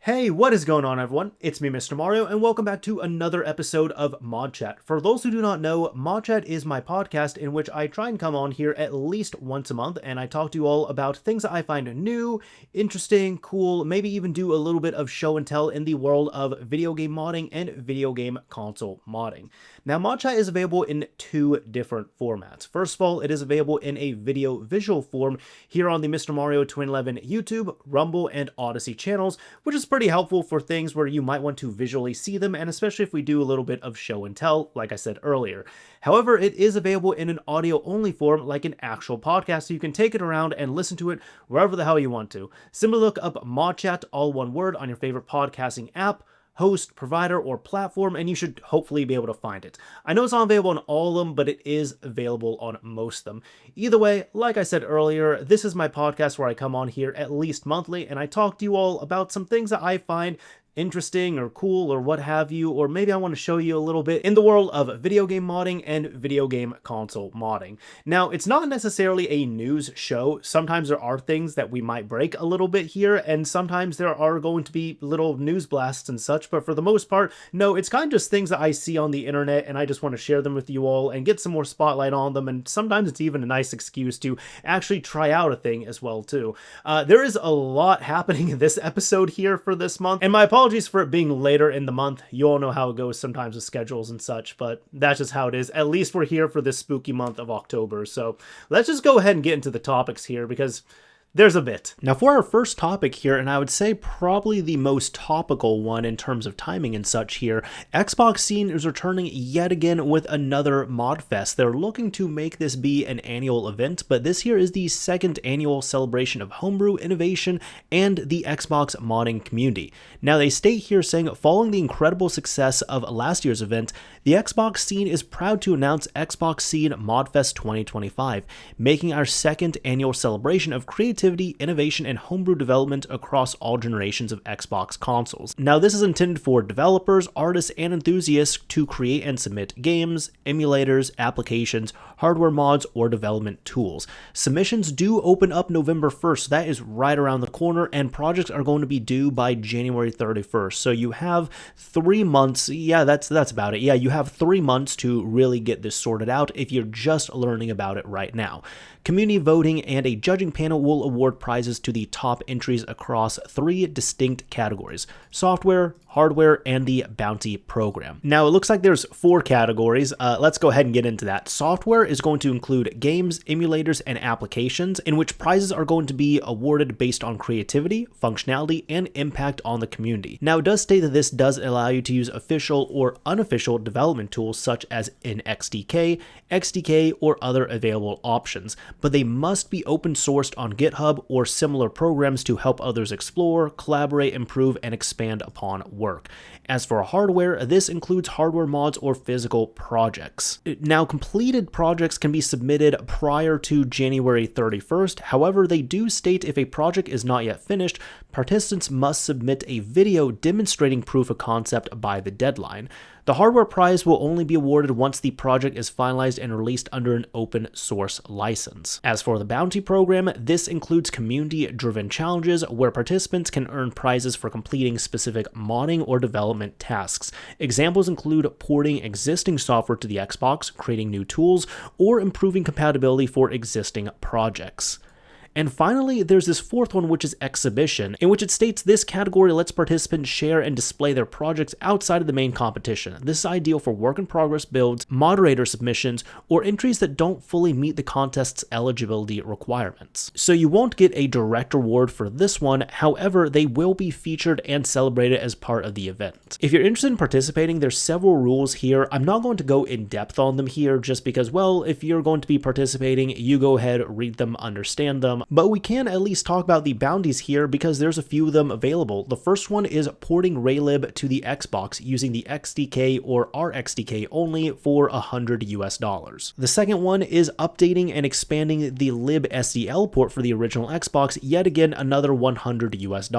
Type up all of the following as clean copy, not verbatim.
Hey, what is going on, everyone? It's me, Mr. Mario, and welcome back to another episode of ModChat. For those who do not know, ModChat is my podcast in which I try and come on here at least once a month, and I talk to you all about things that I find new, interesting, cool, maybe even do a little bit of show and tell in the world of video game modding and video game console modding. Now, ModChat is available in two different formats. First of all, it is available in a video visual form here on the Mr. Mario 2011 YouTube, Rumble, and Odyssey channels, which is pretty helpful for things where you might want to visually see them, and especially if we do a little bit of show and tell, like I said earlier. However, it is available in an audio-only form, like an actual podcast, so you can take it around and listen to it wherever the hell you want to. Simply look up ModChat, all one word, on your favorite podcasting app, host, provider, or platform, and you should hopefully be able to find it. I know it's not available on all of them, but it is available on most of them. Either way, like I said earlier, this is my podcast where I come on here at least monthly, and I talk to you all about some things that I find interesting or cool or what have you, or maybe I want to show you a little bit in the world of video game modding and video game console modding. Now, it's not necessarily a news show. Sometimes there are things that we might break a little bit here, and sometimes there are going to be little news blasts and such, but for the most part, no, it's kind of just things that I see on the internet, and I just want to share them with you all and get some more spotlight on them, and sometimes it's even a nice excuse to actually try out a thing as well, too. There is a lot happening in this episode here for this month, and my apologies for it being later in the month. You all know how it goes sometimes with schedules and such, but that's just how it is. At least we're here for this spooky month of October. So let's just go ahead and get into the topics here, because there's a bit. Now, for our first topic here, and I would say probably the most topical one in terms of timing and such here, Xbox Scene is returning yet again with another Modfest. They're looking to make this be an annual event, but this here is the second annual celebration of homebrew, innovation, and the Xbox modding community. Now, they state here saying, following the incredible success of last year's event, the Xbox Scene is proud to announce Xbox Scene Modfest 2025, making our second annual celebration of creativity, innovation, and homebrew development across all generations of Xbox consoles. Now, this is intended for developers, artists, and enthusiasts to create and submit games, emulators, applications, hardware mods, or development tools. Submissions do open up November 1st, so that is right around the corner, and projects are going to be due by January 31st. So you have 3 months, yeah, that's about it. Yeah, you have 3 months to really get this sorted out if you're just learning about it right now. Community voting and a judging panel will award prizes to the top entries across 3 distinct categories: software, hardware, and the bounty program. Now, it looks like there's 4 categories. Let's go ahead and get into that. Software is going to include games, emulators, and applications, in which prizes are going to be awarded based on creativity, functionality, and impact on the community. Now, it does state that this does allow you to use official or unofficial development tools such as an XDK, or other available options, but they must be open sourced on GitHub or similar programs to help others explore, collaborate, improve, and expand upon work. As for hardware, this includes hardware mods or physical projects. Now, completed projects can be submitted prior to January 31st. However, they do state if a project is not yet finished, participants must submit a video demonstrating proof of concept by the deadline. The hardware prize will only be awarded once the project is finalized and released under an open source license. As for the bounty program, this includes community-driven challenges where participants can earn prizes for completing specific modding or development tasks. Examples include porting existing software to the Xbox, creating new tools, or improving compatibility for existing projects. And finally, there's this 4th one, which is exhibition, in which it states this category lets participants share and display their projects outside of the main competition. This is ideal for work-in-progress builds, moderator submissions, or entries that don't fully meet the contest's eligibility requirements. So you won't get a direct reward for this one, however, they will be featured and celebrated as part of the event. If you're interested in participating, there's several rules here. I'm not going to go in depth on them here just because, well, if you're going to be participating, you go ahead, read them, understand them. But we can at least talk about the bounties here because there's a few of them available. The first one is porting Raylib to the Xbox using the XDK or RXDK only for $100 US. The second one is updating and expanding the libSDL port for the original Xbox, yet again another $100 US.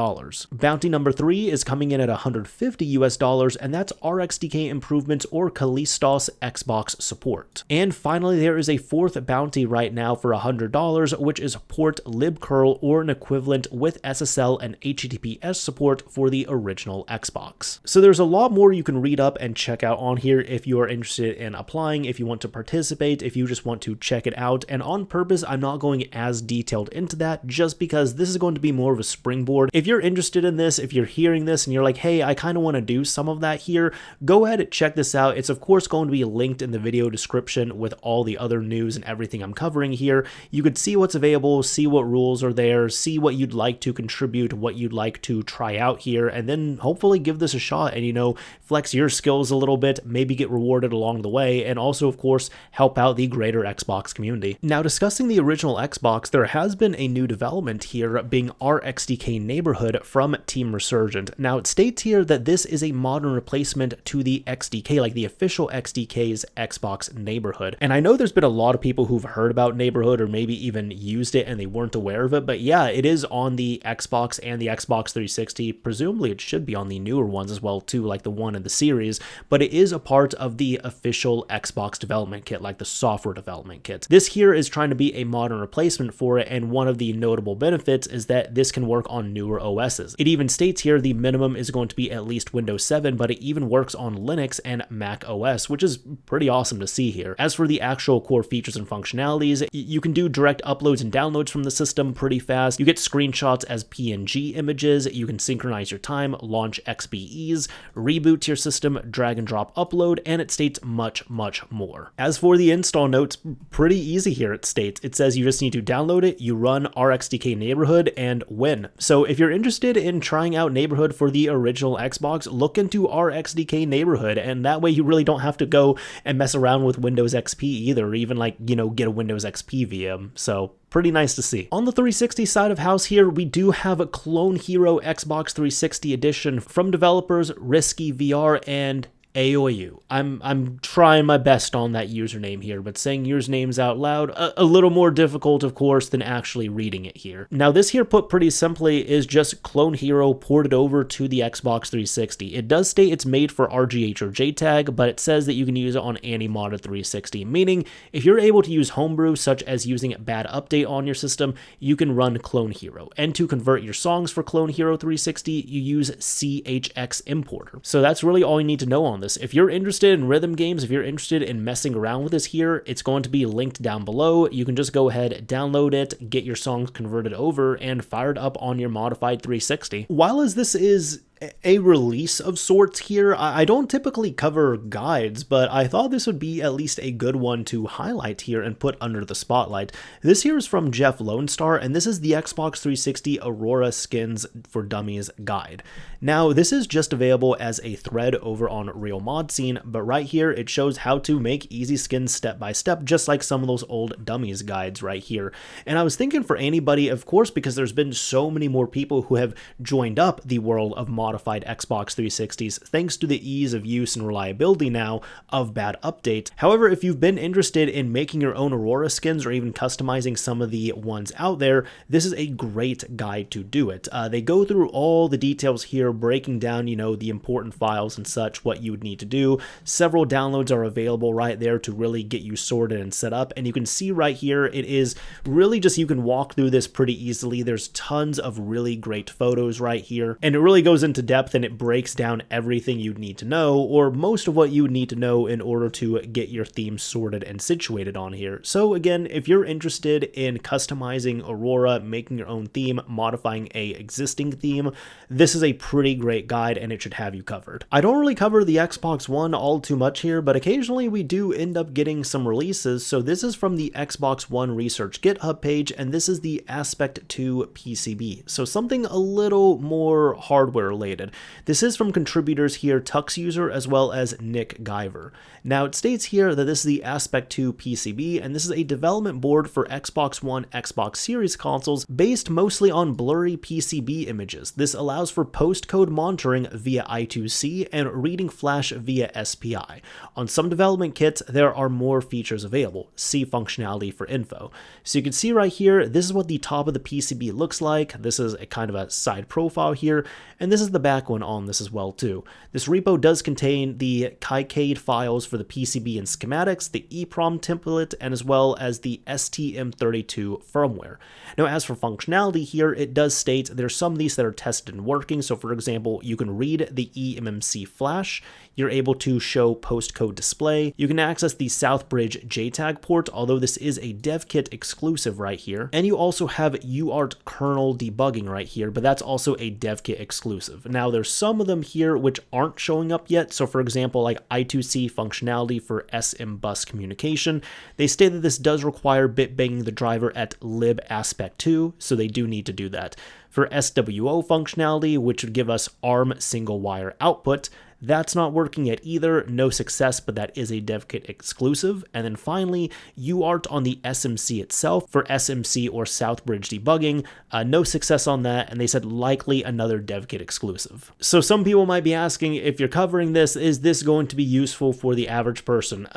Bounty number 3 is coming in at $150 US, and that's RXDK improvements or Callistos Xbox support. And finally, there is a 4th bounty right now for $100, which is porting support, libcurl, or an equivalent with SSL and HTTPS support for the original Xbox. So there's a lot more you can read up and check out on here if you are interested in applying, if you want to participate, if you just want to check it out. And on purpose, I'm not going as detailed into that just because this is going to be more of a springboard. If you're interested in this, if you're hearing this and you're like, hey, I kind of want to do some of that here, go ahead and check this out. It's of course going to be linked in the video description with all the other news and everything I'm covering here. You could see what's available, see what rules are there, see what you'd like to contribute, what you'd like to try out here, and then hopefully give this a shot and, you know, flex your skills a little bit, maybe get rewarded along the way, and also, of course, help out the greater Xbox community. Now, discussing the original Xbox, there has been a new development here, being RXDKNeighborhood from Team Resurgent. Now, it states here that this is a modern replacement to the XDK, like the official XDK's Xbox Neighborhood. And I know there's been a lot of people who've heard about Neighborhood or maybe even used it and they weren't aware of it, but yeah, it is on the Xbox and the Xbox 360. Presumably it should be on the newer ones as well too, like the one in the series, but it is a part of the official Xbox development kit, like the software development kit. This here is trying to be a modern replacement for it, and one of the notable benefits is that this can work on newer OSs. It even states here the minimum is going to be at least Windows 7, but it even works on Linux and Mac OS, which is pretty awesome to see here. As for the actual core features and functionalities, you can do direct uploads and downloads from the system pretty fast. You get screenshots as PNG images, you can synchronize your time, launch XBEs, reboot to your system, drag and drop upload, and it states much more. As for the install notes, pretty easy here. It states, it says you just need to download it, you run RXDKNeighborhood, and win. So if you're interested in trying out Neighborhood for the original Xbox, look into RXDKNeighborhood, and that way you really don't have to go and mess around with Windows XP either, or even, like, you know, get a Windows XP VM. So pretty nice to see. On the 360 side of house here, we do have a Clone Hero Xbox 360 edition from developers Risky VR and AOU. I'm trying my best on that username here, but saying usernames out loud, a little more difficult, of course, than actually reading it here. Now, this here, put pretty simply, is just Clone Hero ported over to the Xbox 360. It does state it's made for RGH or JTAG, but it says that you can use it on any modded 360, meaning if you're able to use homebrew, such as using Bad Update on your system, you can run Clone Hero. And to convert your songs for Clone Hero 360, you use CHX Importer. So that's really all you need to know on this. If you're interested in rhythm games, if you're interested in messing around with this here, it's going to be linked down below. You can just go ahead, download it, get your songs converted over, and fired up on your modified 360. While as this is a release of sorts here, I don't typically cover guides, but I thought this would be at least a good one to highlight here and put under the spotlight. This here is from Jeff Lone Star, and this is the Xbox 360 Aurora Skins for Dummies guide. Now, this is just available as a thread over on Real Mod Scene, but right here it shows how to make easy skins step by step, just like some of those old Dummies guides right here. And I was thinking for anybody, of course, because there's been so many more people who have joined up the world of modified Xbox 360s thanks to the ease of use and reliability now of Bad Update. However, if you've been interested in making your own Aurora skins or even customizing some of the ones out there, this is a great guide to do it. They go through all the details here, breaking down, you know, the important files and such, what you would need to do. Several downloads are available right there to really get you sorted and set up. And you can see right here, it is really just, you can walk through this pretty easily. There's tons of really great photos right here, and it really goes into depth and it breaks down everything you'd need to know, or most of what you would need to know in order to get your theme sorted and situated on here. So again, if you're interested in customizing Aurora, making your own theme, modifying a existing theme, this is a pretty great guide and it should have you covered. I don't really cover the Xbox One all too much here, but occasionally we do end up getting some releases. So this is from the Xbox One Research GitHub page, and this is the ASPECT2 PCB. So something a little more hardware related. This is from contributors here, Tux User as well as Nick Guyver. Now it states here that this is the ASPECT2 PCB, and this is a development board for Xbox One, Xbox Series consoles based mostly on blurry PCB images. This allows for postcode monitoring via I2C and reading flash via SPI. On some development kits, there are more features available. See functionality for info. So you can see right here, this is what the top of the PCB looks like. This is a kind of a side profile here, and this is the background on this as well too. This repo does contain the KiCade files for the PCB and schematics, the EEPROM template, and as well as the STM32 firmware. Now, as for functionality here, it does state there's some of these that are tested and working. So for example, you can read the eMMC flash, you're able to show postcode display, you can access the Southbridge JTAG port, although this is a dev kit exclusive right here, and you also have UART kernel debugging right here, but that's also a dev kit exclusive. Now there's some of them here which aren't showing up yet, so for example like I2C functionality for SM bus communication, they state that this does require bit banging the driver at lib ASPECT2, so they do need to do that. For SWO functionality, which would give us ARM single wire output, that's not working yet either, no success, but that is a dev kit exclusive. And then finally, UART on the SMC itself for SMC or Southbridge debugging, no success on that, and they said likely another dev kit exclusive. So some people might be asking, if you're covering this, is this going to be useful for the average person?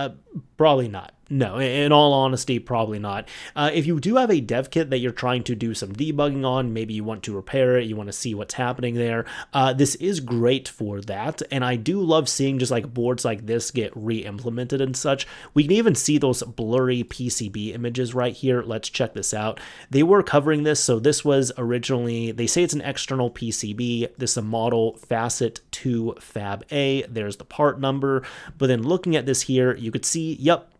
Probably not. No, in all honesty, probably not. If you do have a dev kit that you're trying to do some debugging on, maybe you want to repair it, you want to see what's happening there, this is great for that. And I do love seeing just like boards like this get re-implemented and such. We can even see those blurry PCB images right here. Let's check this out. They were covering this, so this was originally, they say it's an external PCB. This is a model Facet 2 Fab A. There's the part number. But then looking at this here, you could see, yep,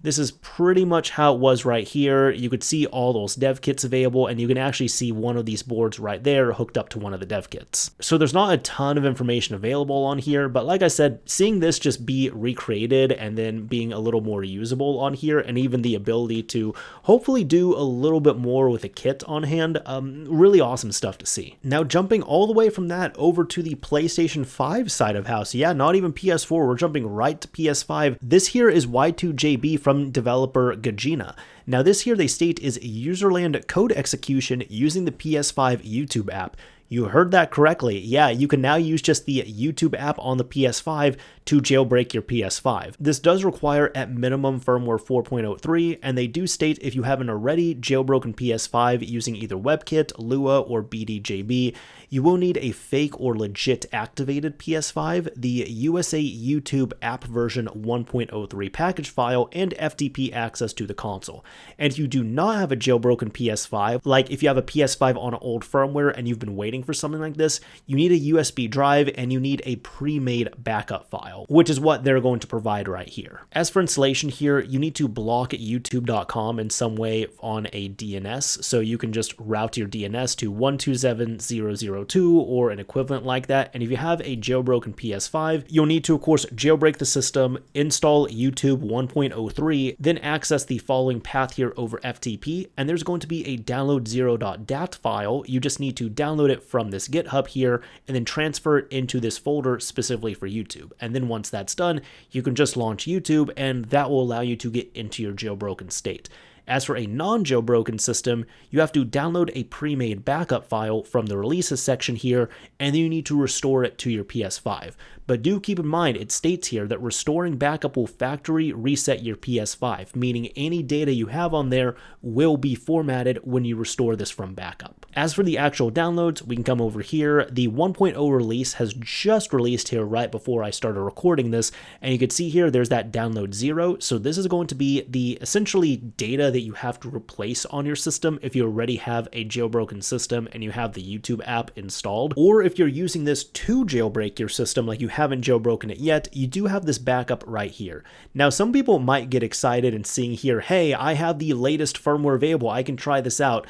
this is pretty much how it was right here. You could see all those dev kits available, and you can actually see one of these boards right there hooked up to one of the dev kits. So there's not a ton of information available on here, but like I said, seeing this just be recreated and then being a little more usable on here, and even the ability to hopefully do a little bit more with a kit on hand, really awesome stuff to see. Now jumping all the way from that over to the PlayStation 5 side of house, yeah, not even PS4, we're jumping right to PS5. This here is Y2JB from developer Gajina. Now this here they state is userland code execution using the PS5 YouTube app. You heard that correctly. Yeah, you can now use just the YouTube app on the PS5 to jailbreak your PS5. This does require at minimum firmware 4.03, and they do state if you haven't already jailbroken PS5 using either WebKit, Lua, or BDJB, you will need a fake or legit activated PS5, the USA YouTube app version 1.03 package file, and FTP access to the console. And if you do not have a jailbroken PS5, like if you have a PS5 on old firmware and you've been waiting for something like this, you need a USB drive and you need a pre-made backup file, which is what they're going to provide right here. As for installation here, you need to block youtube.com in some way on a DNS, so you can just route your DNS to 127.0.0.2 or an equivalent like that. And if you have a jailbroken PS5, you'll need to, of course, jailbreak the system, install YouTube 1.03, then access the following path here over FTP, and there's going to be a download0.dat file. You just need to download it from this GitHub here and then transfer it into this folder specifically for YouTube. And then once that's done, you can just launch YouTube, and that will allow you to get into your jailbroken state. As for a non-jailbroken system, you have to download a pre-made backup file from the releases section here, and then you need to restore it to your PS5. But do keep in mind, it states here that restoring backup will factory reset your PS5, meaning any data you have on there will be formatted when you restore this from backup. As for the actual downloads, we can come over here. The 1.0 release has just released here right before I started recording this, and you can see here there's that download 0. So this is going to be the essentially data that you have to replace on your system if you already have a jailbroken system and you have the YouTube app installed, or if you're using this to jailbreak your system like you haven't jailbroken it yet, you do have this backup right here. Now some people might get excited and seeing here, hey, I have the latest firmware available, I can try this out.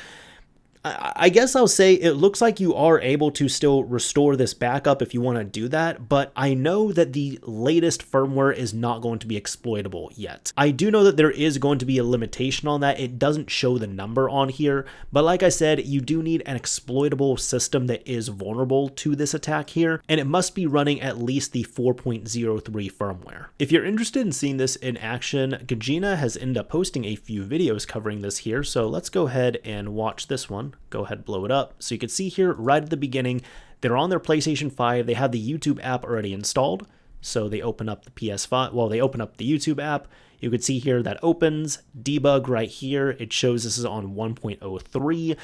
I guess I'll say it looks like you are able to still restore this backup if you want to do that, but I know that the latest firmware is not going to be exploitable yet. I do know that there is going to be a limitation on that. It doesn't show the number on here, but like I said, you do need an exploitable system that is vulnerable to this attack here, and it must be running at least the 4.03 firmware. If you're interested in seeing this in action, Gajina has ended up posting a few videos covering this here, so let's go ahead and watch this one. Go ahead, blow it up. So you can see here right at the beginning, they're on their PlayStation 5. They have the YouTube app already installed. So they open up the PS5. Well, they open up the YouTube app. You can see here that opens, debug right here. It shows this is on 1.03.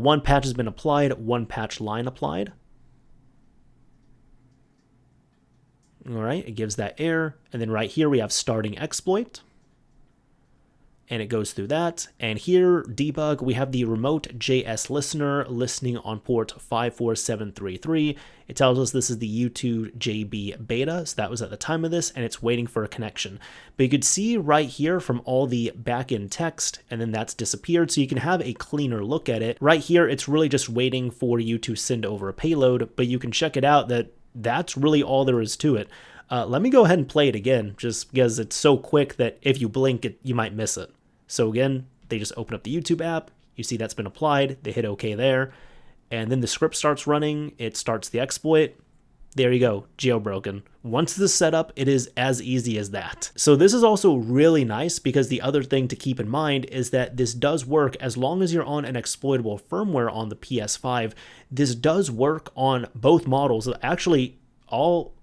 One patch has been applied, one patch line applied. All right, it gives that error. And then right here we have starting exploit. And it goes through that. And here, debug, we have the remote JS listener listening on port 54733. It tells us this is the Y2JB beta, so that was at the time of this, and it's waiting for a connection. But you could see right here from all the backend text, and then that's disappeared, so you can have a cleaner look at it. Right here, it's really just waiting for you to send over a payload, but you can check it out that that's really all there is to it. Let me go ahead and play it again, just because it's so quick that if you blink, you might miss it. So again, they just open up the YouTube app, you see that's been applied, they hit OK there, and then the script starts running, it starts the exploit. There you go, jailbroken. Once this is set up, it is as easy as that. So this is also really nice because the other thing to keep in mind is that this does work as long as you're on an exploitable firmware on the PS5. This does work on both models, actually all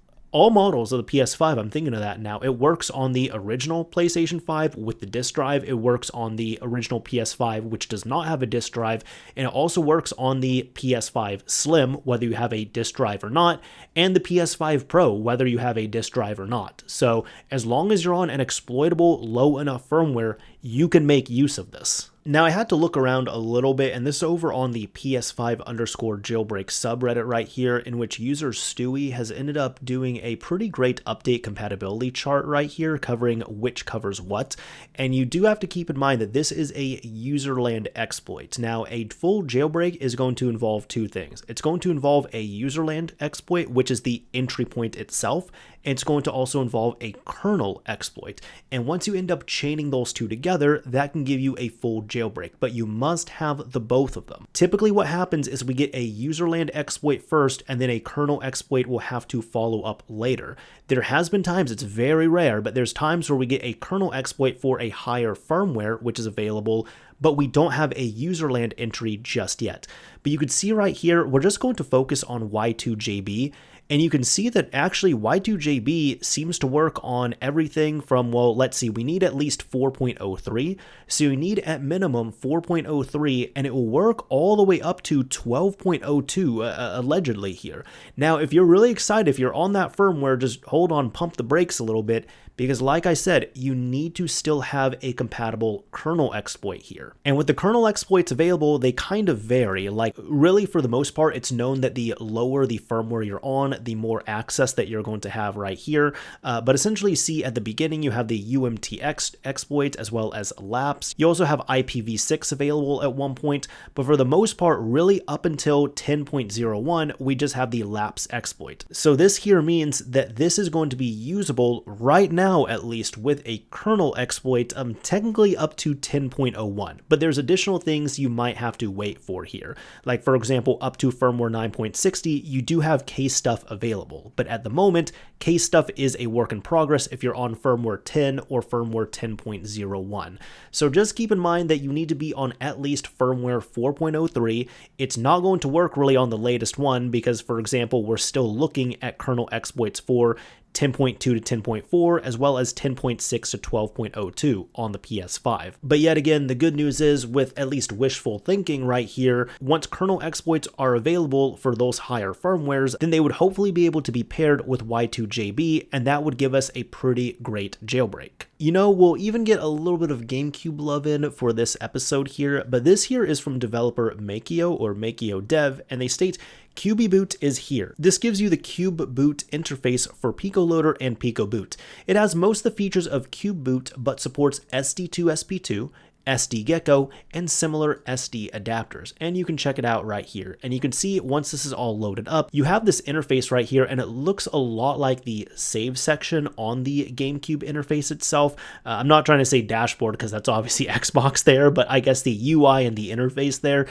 models of the PS5, I'm thinking of that now. It works on the original PlayStation 5 with the disk drive. It works on the original PS5, which does not have a disk drive. And it also works on the PS5 Slim, whether you have a disk drive or not, and the PS5 Pro, whether you have a disk drive or not. So as long as you're on an exploitable, low enough firmware, you can make use of this. Now I had to look around a little bit, and this is over on the PS5_jailbreak subreddit right here, in which user Stewie has ended up doing a pretty great update compatibility chart right here covering which covers what. And you do have to keep in mind that this is a userland exploit. Now a full jailbreak is going to involve two things. It's going to involve a userland exploit, which is the entry point itself. It's going to also involve a kernel exploit. And once you end up chaining those two together, that can give you a full jailbreak, but you must have the both of them. Typically what happens is we get a userland exploit first, and then a kernel exploit will have to follow up later. There has been times, it's very rare, but there's times where we get a kernel exploit for a higher firmware, which is available, but we don't have a userland entry just yet. But you can see right here, we're just going to focus on Y2JB. And you can see that actually Y2JB seems to work on everything from, well, let's see, we need at least 4.03. So you need at minimum 4.03, and it will work all the way up to 12.02, allegedly here. Now, if you're really excited, if you're on that firmware, just hold on, pump the brakes a little bit, because like I said, you need to still have a compatible kernel exploit here. And with the kernel exploits available, they kind of vary. Like really for the most part, it's known that the lower the firmware you're on, the more access that you're going to have right here. But essentially you see at the beginning, you have the UMTX exploit as well as LAPS. You also have IPv6 available at one point, but for the most part, really up until 10.01, we just have the LAPS exploit. So this here means that this is going to be usable right now, at least with a kernel exploit, technically up to 10.01, but there's additional things you might have to wait for here. Like for example, up to firmware 9.60, you do have case stuff available, but at the moment, case stuff is a work in progress if you're on firmware 10 or firmware 10.01. So just keep in mind that you need to be on at least firmware 4.03. It's not going to work really on the latest one because, for example, we're still looking at kernel exploits for 10.2 to 10.4, as well as 10.6 to 12.02 on the PS5. But yet again, the good news is with at least wishful thinking right here, once kernel exploits are available for those higher firmwares, then they would hopefully be able to be paired with Y2JB, and that would give us a pretty great jailbreak. You know, we'll even get a little bit of GameCube love in for this episode here, but this here is from developer Makio or Makio Dev, and they state, Cubiboot is here. This gives you the Cubiboot interface for PicoLoader and PicoBoot. It has most of the features of Cubiboot, but supports SD2SP2, SD-Gecko, and similar SD adapters. And you can check it out right here. And you can see once this is all loaded up, you have this interface right here, and it looks a lot like the save section on the GameCube interface itself. I'm not trying to say dashboard because that's obviously Xbox there, but I guess the UI and the interface there,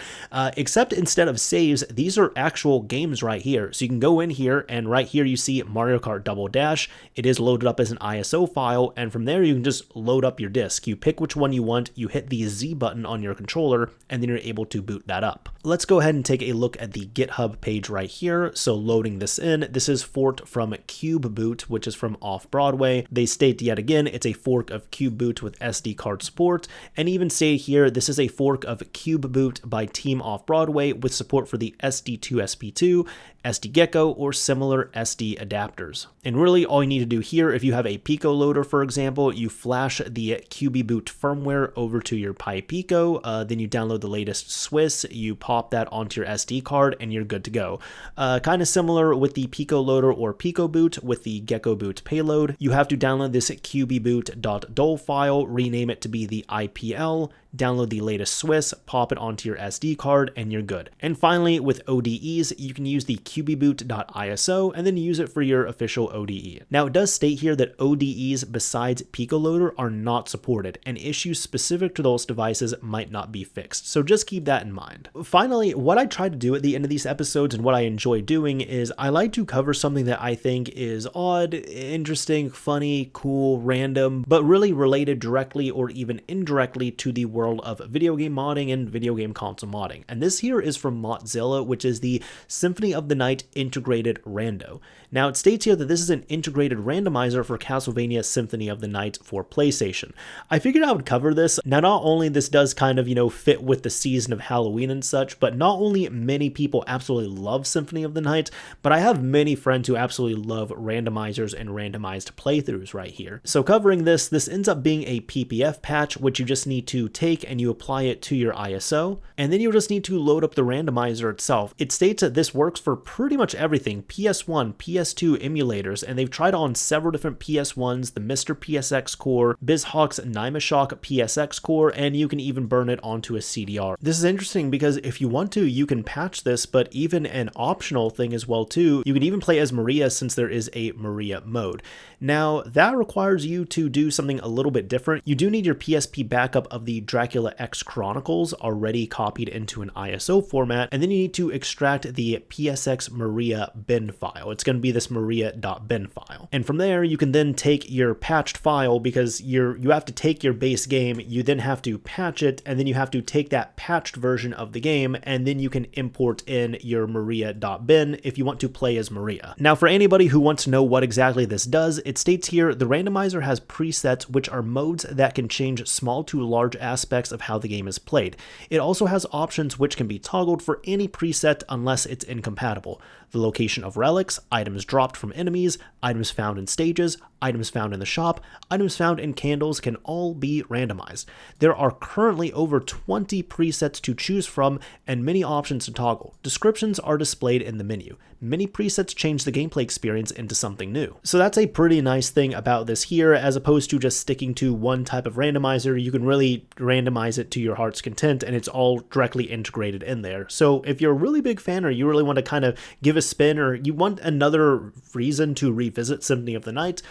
except instead of saves, these are actual games right here. So you can go in here, and right here you see Mario Kart Double Dash. It is loaded up as an ISO file, and from there you can just load up your disk. You pick which one you want, you hit the Z button on your controller, and then you're able to boot that up. Let's go ahead and take a look at the GitHub page right here. So loading this in, this is forked from Cubiboot, which is from Off-Broadway. They state yet again, it's a fork of Cubiboot with SD card support, and even say here, this is a fork of Cubiboot by Team Off-Broadway with support for the SD2SP2, SDGecko, or similar SD adapters. And really all you need to do here, if you have a Pico loader, for example, you flash the Cubiboot firmware over to your Pi Pico, then you download the latest Swiss, you pop that onto your SD card, and you're good to go. Kind of similar with the Pico loader or PicoBoot with the GeckoBoot payload. You have to download this cubiboot.dol file, rename it to be the IPL, download the latest Swiss, pop it onto your SD card, and you're good. And finally, with ODEs, you can use the cubiboot.iso and then use it for your official ODE. Now, it does state here that ODEs besides Pico Loader are not supported, and issues specific to those devices might not be fixed, so just keep that in mind. Finally, what I try to do at the end of these episodes and what I enjoy doing is I like to cover something that I think is odd, interesting, funny, cool, random, but really related directly or even indirectly to the world of video game modding and video game console modding. And this here is from Mozilla, which is the Symphony of the Night integrated rando. Now, it states here that this is an integrated randomizer for Castlevania Symphony of the Night for PlayStation. I figured I would cover this. Now, not only this does kind of, fit with the season of Halloween and such, but not only many people absolutely love Symphony of the Night, but I have many friends who absolutely love randomizers and randomized playthroughs right here. So covering this ends up being a PPF patch, which you just need to take and you apply it to your ISO, and then you'll just need to load up the randomizer itself. It states that this works for pretty much everything, PS1, PS2 emulators, and they've tried on several different PS1s, the Mr. PSX core, BizHawk's Nymashok PSX core, and you can even burn it onto a CDR. This is interesting because if you want to, you can patch this, but even an optional thing as well too, you can even play as Maria since there is a Maria mode. Now, that requires you to do something a little bit different. You do need your PSP backup of the Dracula X Chronicles already copied into an ISO format, and then you need to extract the PSX Maria bin file. It's going to be this maria.bin file. And from there, you can then take your patched file, because you have to take your base game, you then have to patch it, and then you have to take that patched version of the game, and then you can import in your maria.bin if you want to play as Maria. Now, for anybody who wants to know what exactly this does, it states here, the randomizer has presets which are modes that can change small to large aspects of how the game is played. It also has options which can be toggled for any preset unless it's incompatible. The location of relics, items dropped from enemies, items found in stages, items found in the shop, items found in candles can all be randomized. There are currently over 20 presets to choose from and many options to toggle. Descriptions are displayed in the menu. Many presets change the gameplay experience into something new. So that's a pretty nice thing about this here, as opposed to just sticking to one type of randomizer. You can really randomize it to your heart's content, and it's all directly integrated in there. So if you're a really big fan, or you really want to kind of give a spin, or you want another reason to revisit Symphony of the Night,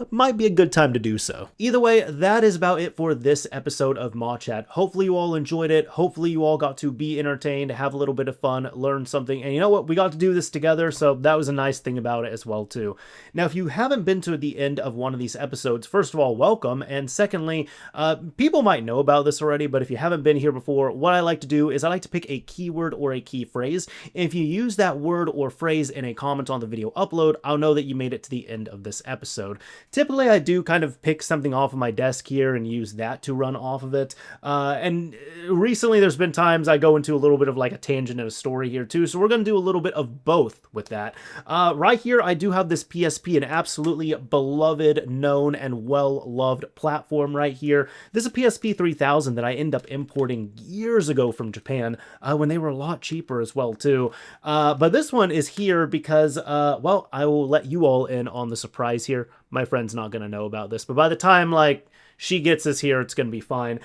might be a good time to do so. Either way, that is about it for this episode of ModChat. Hopefully you all enjoyed it. Hopefully you all got to be entertained, have a little bit of fun, learn something. And you know what? We got to do this together, so that was a nice thing about it as well too. Now, if you haven't been to the end of one of these episodes, first of all, welcome. And secondly, people might know about this already, but if you haven't been here before, what I like to do is I like to pick a keyword or a key phrase. If you use that word or phrase in a comment on the video upload, I'll know that you made it to the end of this episode. Typically, I do kind of pick something off of my desk here and use that to run off of it. And recently, there's been times I go into a little bit of like a tangent and a story here too, so we're going to do a little bit of both with that. Right here, I do have this PSP, an absolutely beloved, known, and well-loved platform right here. This is a PSP 3000 that I ended up importing years ago from Japan when they were a lot cheaper as well too. But this one is here because, well, I will let you all in on the surprise here. My friend's not going to know about this, but by the time, like, she gets this here, it's going to be fine.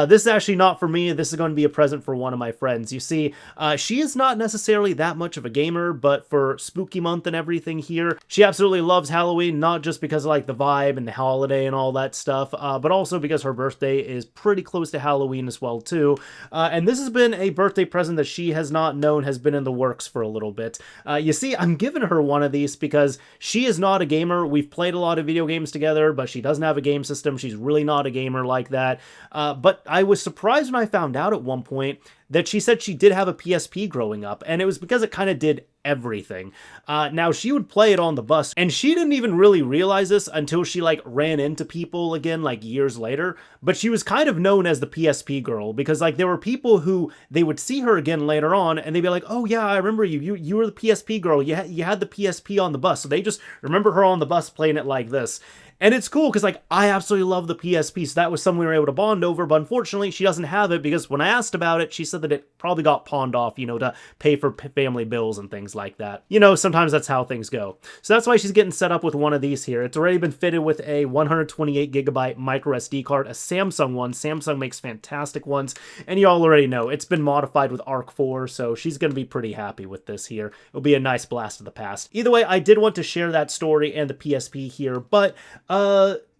This is actually not for me. This is going to be a present for one of my friends. You see, she is not necessarily that much of a gamer, but for spooky month and everything here, she absolutely loves Halloween, not just because of like the vibe and the holiday and all that stuff, but also because her birthday is pretty close to Halloween as well too. And this has been a birthday present that she has not known has been in the works for a little bit. You see, I'm giving her one of these because she is not a gamer. We've played a lot of video games together, but she doesn't have a game system. She's really not a gamer like that. But I was surprised when I found out at one point that she said she did have a PSP growing up, and it was because it kind of did everything. Now, she would play it on the bus, and she didn't even really realize this until she, like, ran into people again, like, years later, but she was kind of known as the PSP girl, because, like, there were people who, they would see her again later on, and they'd be like, oh, yeah, I remember you. You were the PSP girl. You had the PSP on the bus, so they just remember her on the bus playing it like this. And it's cool because, like, I absolutely love the PSP, so that was something we were able to bond over, but unfortunately, she doesn't have it because when I asked about it, she said that it probably got pawned off, you know, to pay for family bills and things like that. You know, sometimes that's how things go. So that's why she's getting set up with one of these here. It's already been fitted with a 128GB micro SD card, a Samsung one. Samsung makes fantastic ones, and you all already know, it's been modified with Arc 4, so she's going to be pretty happy with this here. It'll be a nice blast of the past. Either way, I did want to share that story and the PSP here, but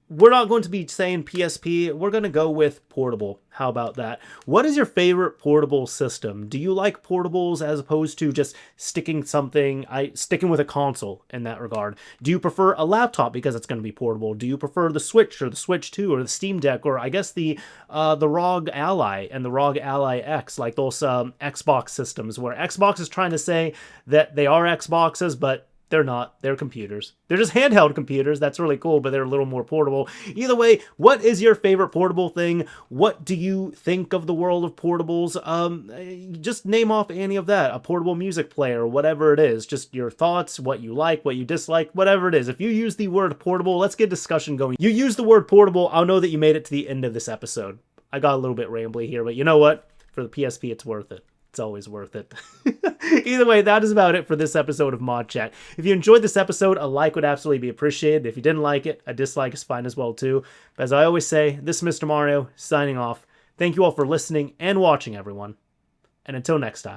we're not going to be saying PSP. We're going to go with portable. How about that? What is your favorite portable system? Do you like portables as opposed to just sticking with a console in that regard? Do you prefer a laptop because it's going to be portable? Do you prefer the Switch or the Switch 2 or the Steam Deck, or I guess the ROG Ally and the ROG Ally X, like those Xbox systems where Xbox is trying to say that they are Xboxes, but they're not. They're computers. They're just handheld computers. That's really cool, but they're a little more portable. Either way, what is your favorite portable thing? What do you think of the world of portables? Just name off any of that. A portable music player, whatever it is. Just your thoughts, what you like, what you dislike, whatever it is. If you use the word portable, let's get discussion going. You use the word portable, I'll know that you made it to the end of this episode. I got a little bit rambly here, but you know what? For the PSP, it's worth it. It's always worth it. Either way, that is about it for this episode of Mod Chat. If you enjoyed this episode, a like would absolutely be appreciated. If you didn't like it, a dislike is fine as well too. But as I always say, this is Mr. Mario, signing off. Thank you all for listening and watching, everyone. And until next time.